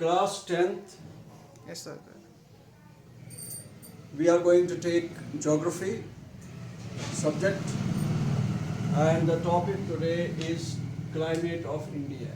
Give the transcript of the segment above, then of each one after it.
Class 10th, Yes, sir. we are going to take geography subject, and the topic today is climate of India.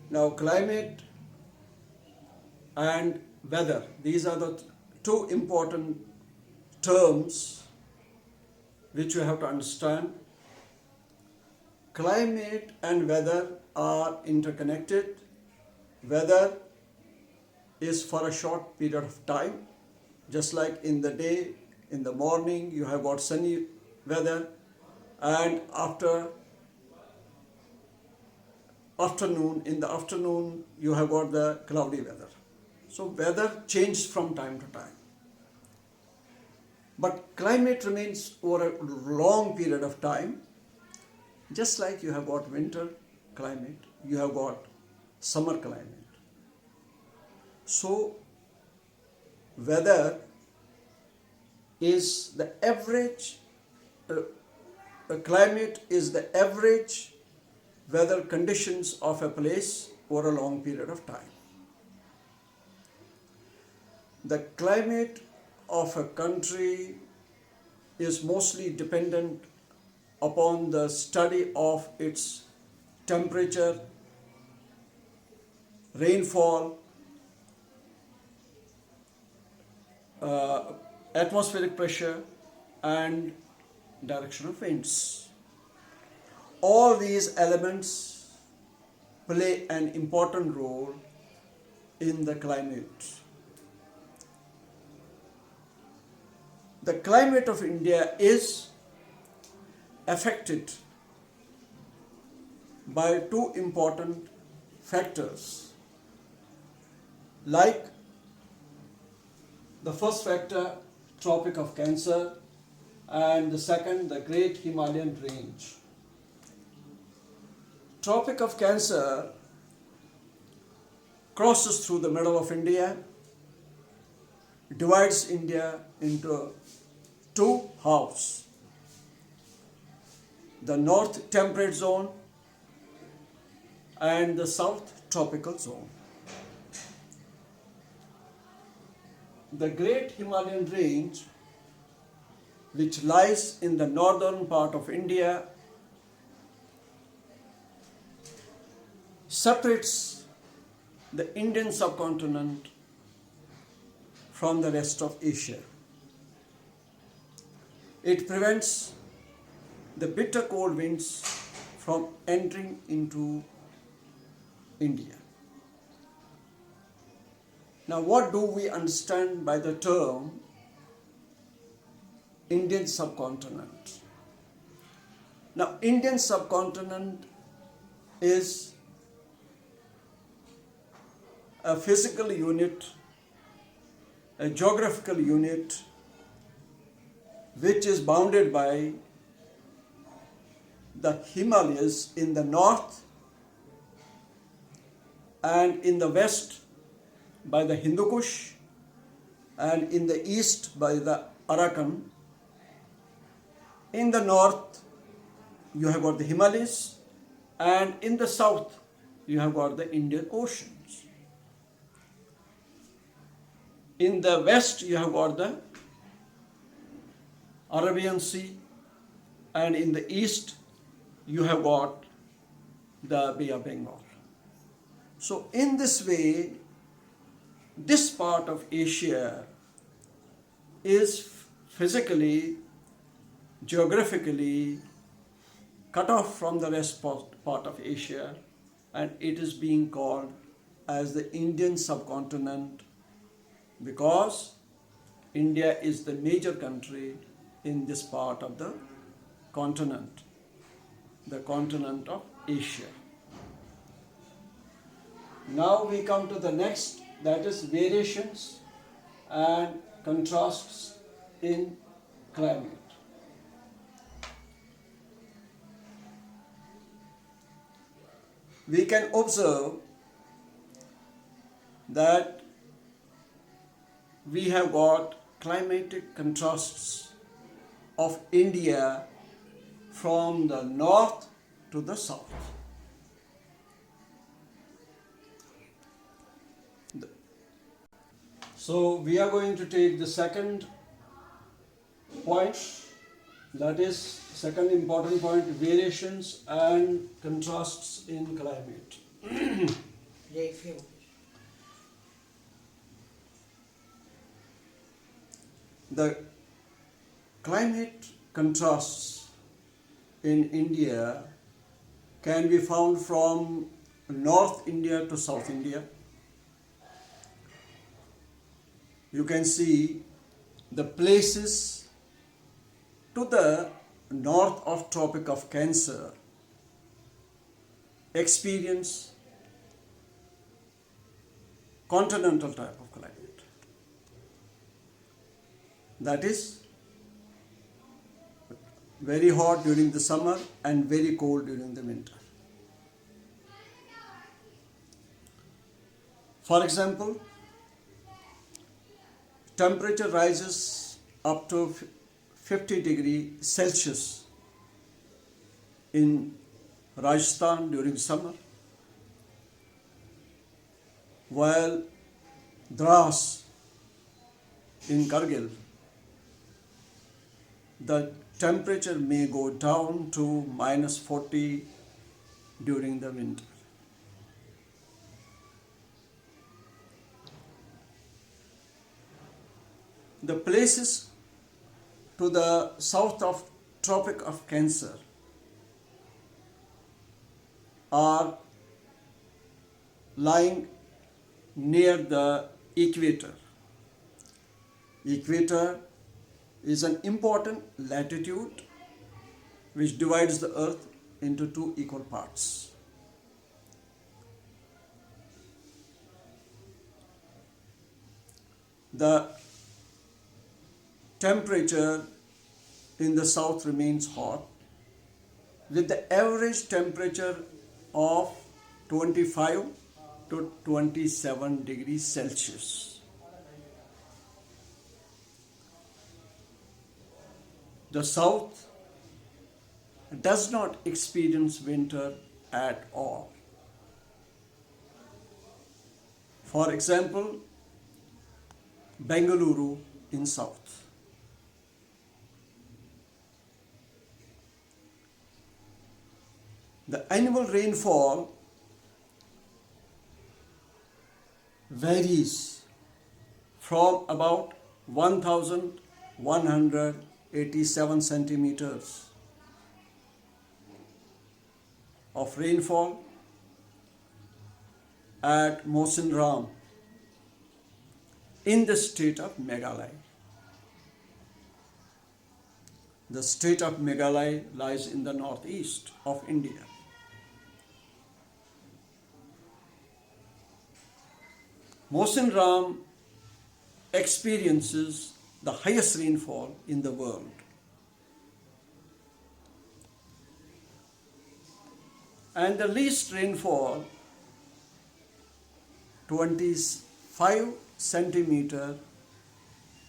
Now, climate and weather, these are the two important terms which you have to understand. Climate and weather are interconnected. Weather is for a short period of time, just like in the day, in the morning you have got sunny weather, and in the afternoon you have got the cloudy weather. So weather changes from time to time. But climate remains over a long period of time. Just like you have got winter climate, you have got summer climate. So weather is the average, climate is the average weather conditions of a place over a long period of time. The climate of a country is mostly dependent upon the study of its temperature, rainfall, atmospheric pressure, and direction of winds. All these elements play an important role in the climate. The climate of India is affected by two important factors, like the first factor, Tropic of Cancer, and the second, the Great Himalayan Range. Tropic of Cancer crosses through the middle of India, divides India into two halves: the north temperate zone and the south tropical zone. The Great Himalayan Range, which lies in the northern part of India, separates the Indian subcontinent from the rest of Asia. It prevents the bitter cold winds from entering into India. Now, what do we understand by the term Indian subcontinent? Now, Indian subcontinent is a physical unit, a geographical unit, which is bounded by the Himalayas in the north, and in the west by the Hindu Kush, and in the east by the Arakan. In the north you have got the Himalayas, and in the south you have got the Indian Oceans. In the west you have got the Arabian Sea, and in the east you have got the Bay of Bengal. So in this way, this part of Asia is physically, geographically cut off from the rest part of Asia, and it is being called as the Indian subcontinent because India is the major country in this part of the continent of Asia. Now we come to the next, that is variations and contrasts in climate. We can observe that we have got climatic contrasts of India from the north to the south. So we are going to take the second point, that is second important point, variations and contrasts in climate. The climate contrasts in India can be found from North India to South India. You can see the places to the north of Tropic of Cancer experience continental type of climate. That is very hot during the summer and very cold during the winter. For example, temperature rises up to 50 degrees Celsius in Rajasthan during summer, while Dras in Kargil, the temperature may go down to minus 40 during the winter. The places to the south of Tropic of Cancer are lying near the equator. Equator is an important latitude which divides the earth into two equal parts. The temperature in the south remains hot, with the average temperature of 25 to 27 degrees Celsius. The south does not experience winter at all. For example, Bengaluru in south. The annual rainfall varies from about 1,187 centimeters of rainfall at Mohsin Ram in the state of Meghalaya. The state of Meghalaya lies in the northeast of India. Mohsin Ram experiences the highest rainfall in the world. And the least rainfall, 25 centimeter,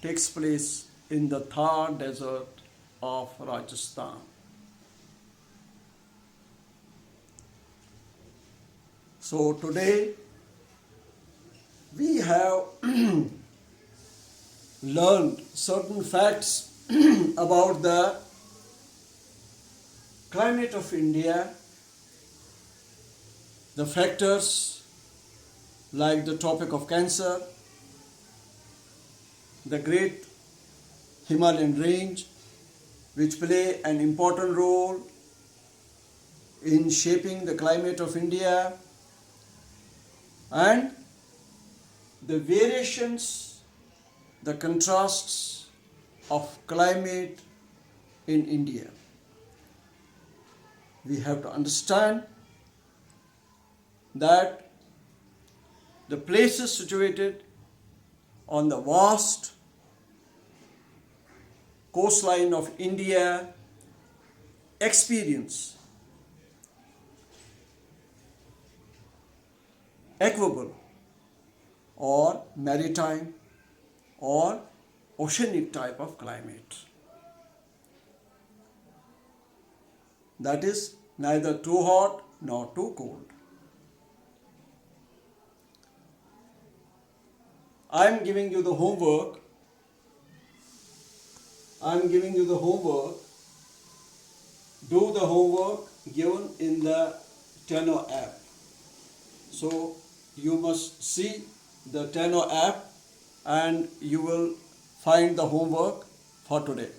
takes place in the Thar desert of Rajasthan. So today we have learned certain facts about the climate of India, the factors like the Tropic of Cancer, the Great Himalayan Range, which play an important role in shaping the climate of India, and the variations, the contrasts of climate in India. We have to understand that the places situated on the vast coastline of India experience equable or maritime or oceanic type of climate. That is neither too hot nor too cold. I'm giving you the homework. I'm giving you the homework. Do the homework given in the Teno app. So you must see the Teno app and you will find the homework for today.